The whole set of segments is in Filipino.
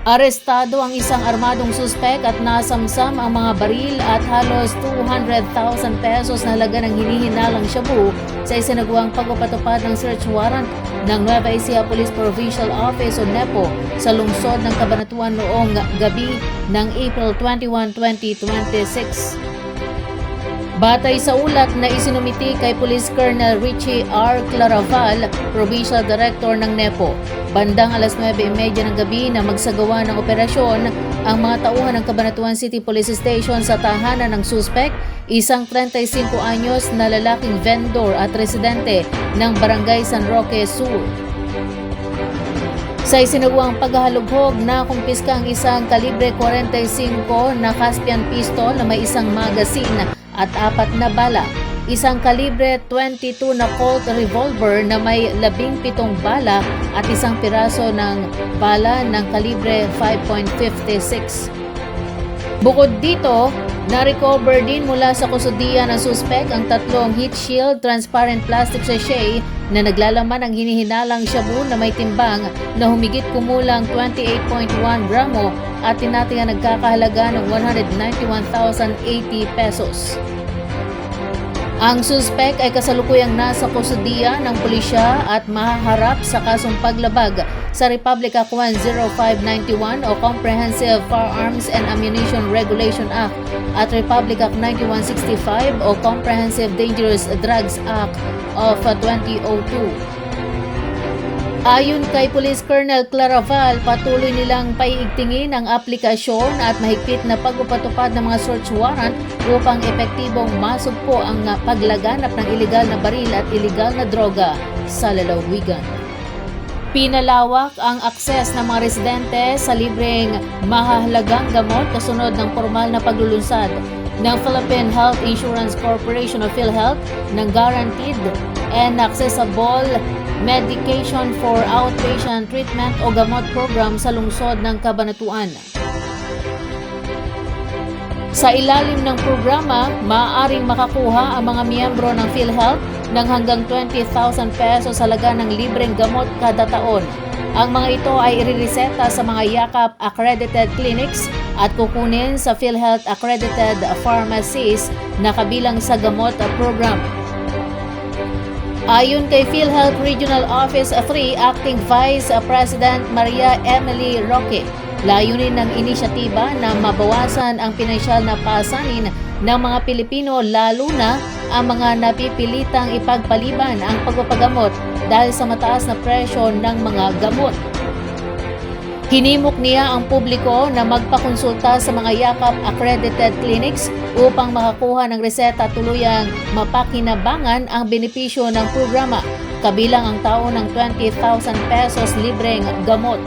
Arestado ang isang armadong suspek at nasamsam ang mga baril at halos 200,000 pesos na halaga ng hinihinalang shabu sa isinagawang pagpapatupad ng search warrant ng Nueva Ecija Police Provincial Office o NEPO sa lungsod ng Cabanatuan noong gabi ng April 21, 2026. Batay sa ulat na isinumiti kay Police Colonel Richie R. Claraval, Provincial Director ng NEPO, bandang alas 9:30 ng gabi na magsagawa ng operasyon ang mga tauhan ng Cabanatuan City Police Station sa tahanan ng suspek, isang 35 anyos na lalaking vendor at residente ng Barangay San Roque Sur. Sa isinagawang paghahalughog, nakumpiska ang isang kalibre 45 na Caspian pistol na may isang magazine at 4 na bala, isang kalibre 22 na Colt revolver na may 17 bala at isang piraso ng bala ng kalibre 5.56. Bukod dito, na-recover din mula sa kustudiya ng suspek ang 3 heat shield transparent plastic sachet na naglalaman ng hinihinalang shabu na may timbang na humigit kumulang 28.1 gramo at tinatingan nagkakahalaga ng 191,080 pesos. Ang suspek ay kasalukuyang nasa kustudiya ng pulisya at mahaharap sa kasong paglabag sa Republic Act 10591 o Comprehensive Firearms and Ammunition Regulation Act at Republic Act 9165 o Comprehensive Dangerous Drugs Act of 2002. Ayon kay Police Colonel Claraval, patuloy nilang paiigtingin ang aplikasyon at mahigpit na pagpapatupad ng mga search warrant upang epektibong masugpo ang paglaganap ng ilegal na baril at ilegal na droga sa lalawigan. Pinalawak ang akses ng mga residente sa libreng mahahalagang gamot kasunod ng formal na paglulunsad ng Philippine Health Insurance Corporation o PhilHealth ng Guaranteed and Accessible Medication for Outpatient Treatment o Gamot Program sa lungsod ng Cabanatuan. Sa ilalim ng programa, maaaring makakuha ang mga miyembro ng PhilHealth ng hanggang 20,000 pesos halaga ng libreng gamot kada taon. Ang mga ito ay irireseta sa mga yakap accredited clinics at kukunin sa PhilHealth accredited pharmacies na kabilang sa gamot program. Ayon kay PhilHealth Regional Office 3 Acting Vice President Maria Emily Roque, layunin ng inisyatiba na mabawasan ang pinansyal na pasanin ng mga Pilipino lalo na ang mga napipilitang ipagpaliban ang pagpapagamot dahil sa mataas na presyo ng mga gamot. Hinimok niya ang publiko na magpakonsulta sa mga yakap accredited clinics upang makakuha ng reseta tuluyang mapakinabangan ang benepisyo ng programa, kabilang ang taon ng 20,000 pesos libreng gamot.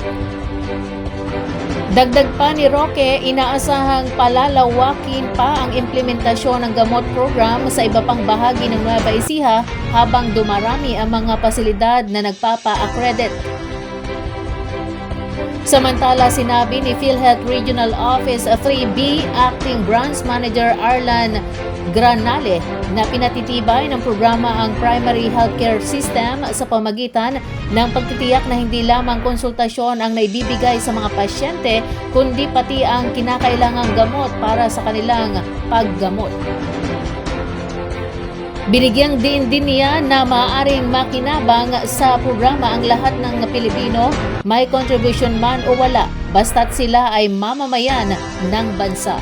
Dagdag pa ni Roque, inaasahang palalawakin pa ang implementasyon ng gamot program sa iba pang bahagi ng Nueva Ecija habang dumarami ang mga pasilidad na nagpapa-accredit. Samantala, sinabi ni PhilHealth Regional Office 3B Acting Branch Manager Arlan Granale na pinatitibay ng programa ang primary healthcare system sa pamagitan ng pagtitiyak na hindi lamang konsultasyon ang naibibigay sa mga pasyente kundi pati ang kinakailangang gamot para sa kanilang paggamot. Binigyang din niya na maaaring makinabang sa programa ang lahat ng Pilipino, may contribution man o wala, basta't sila ay mamamayan ng bansa.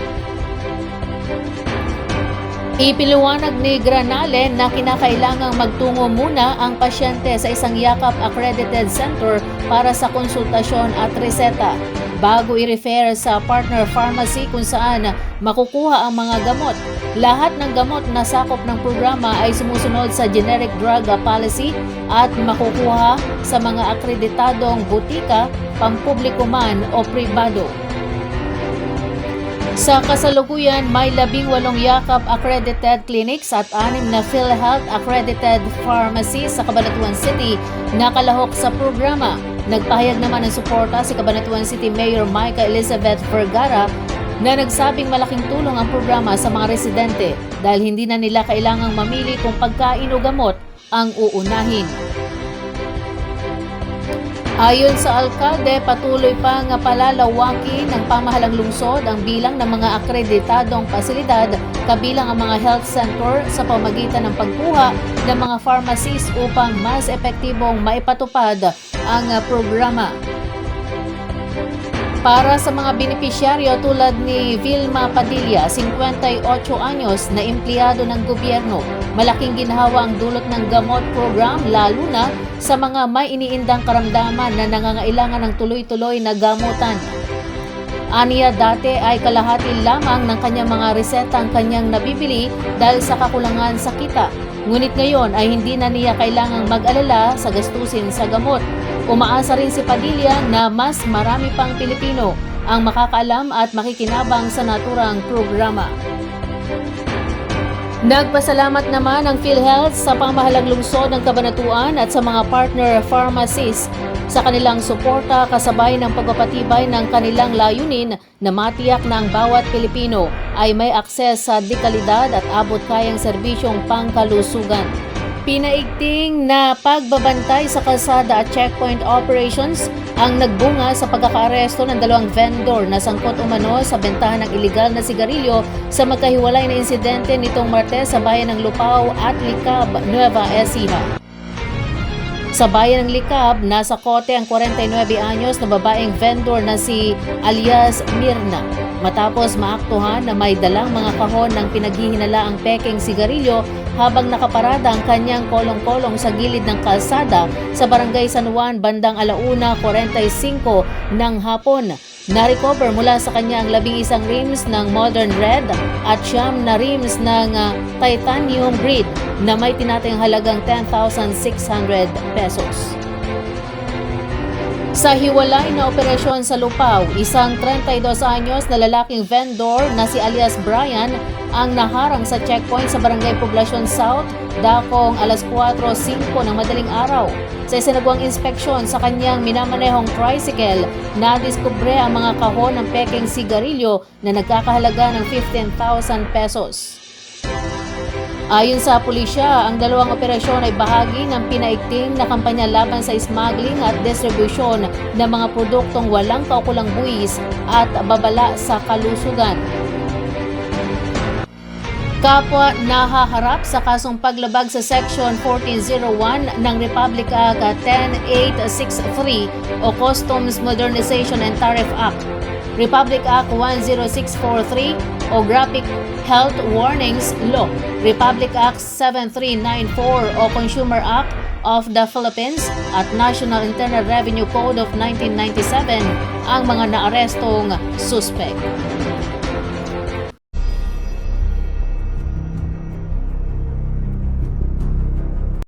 Ipiliwanag ni Granale na kinakailangang magtungo muna ang pasyente sa isang yakap accredited center para sa konsultasyon at reseta bago i-refer sa partner pharmacy kung saan makukuha ang mga gamot. Lahat ng gamot na sakop ng programa ay sumusunod sa generic drug policy at makukuha sa mga akreditadong butika, pampubliko man o pribado. Sa kasalukuyan, may 18 yakap accredited clinics at 6 na PhilHealth accredited pharmacies sa Cabanatuan City na kalahok sa programa. Nagpahayag naman ng suporta si Cabanatuan City Mayor Micah Elizabeth Vergara na nagsabing malaking tulong ang programa sa mga residente dahil hindi na nila kailangang mamili kung pagkain o gamot ang uunahin. Ayon sa alkalde, patuloy pang palalawakin ng pamahalang lungsod ang bilang ng mga akreditadong pasilidad kabilang ang mga health center sa pamagitan ng pagkuha ng mga pharmacies upang mas epektibong maipatupad ang programa. Para sa mga benepisyaryo tulad ni Vilma Padilla, 58 anyos na empleyado ng gobyerno, malaking ginhawa ang dulot ng gamot program lalo na sa mga may iniindang karamdaman na nangangailangan ng tuloy-tuloy na gamutan. Aniya dati ay kalahati lamang ng kanyang mga reseta ang kanyang nabibili dahil sa kakulangan sa kita. Ngunit ngayon ay hindi na niya kailangang mag-alala sa gastusin sa gamot. Umaasa rin si Padilla na mas marami pang Pilipino ang makakaalam at makikinabang sa naturang programa. Nagpasalamat naman ang PhilHealth sa pamahalang lungsod ng Cabanatuan at sa mga partner pharmacies sa kanilang suporta kasabay ng pagpapatibay ng kanilang layunin na matiyak na ang bawat Pilipino ay may akses sa dekalidad at abot kayang serbisyong pangkalusugan. Pinaigting na pagbabantay sa kalsada at checkpoint operations ang nagbunga sa pagkakaaresto ng 2 vendor na sangkot umano sa bentahan ng iligal na sigarilyo sa magkahiwalay na insidente nitong Martes sa bayan ng Lupao at Licab, Nueva Ecija. Sa bayan ng Licab, nasa kote ang 49 anyos na babaeng vendor na si alias Mirna. Matapos maaktuhan na may dalang mga kahon ng pinaghihinalaang pekeng sigarilyo habang nakaparada ang kanyang kolong-kolong sa gilid ng kalsada sa Barangay San Juan bandang 1:45 ng hapon. Na-recover mula sa kanya ang 11 rims ng Modern Red at 9 na rims ng Titanium Grid na may tinatayang halagang 10,600 pesos. Sa hiwalay na operasyon sa Lupao, isang 32 anyos na lalaking vendor na si alias Brian ang naharang sa checkpoint sa Barangay Poblacion South dakong 4:05 ng madaling araw. Sa isinagawang inspeksyon sa kanyang minamanehong tricycle, nadiskubre ang mga kahon ng pekeng sigarilyo na nagkakahalaga ng 15,000 pesos. Ayon sa pulisya, ang dalawang operasyon ay bahagi ng pinaigting na kampanya laban sa smuggling at distribusyon ng mga produktong walang kaukulang buwis at babala sa kalusugan. Kapwa nahaharap sa kasong paglabag sa Section 1401 ng Republic Act 10863 o Customs Modernization and Tariff Act, Republic Act 10643 o Graphic Health Warnings Law, Republic Act 7394 o Consumer Act of the Philippines at National Internal Revenue Code of 1997 ang mga naarestong suspect.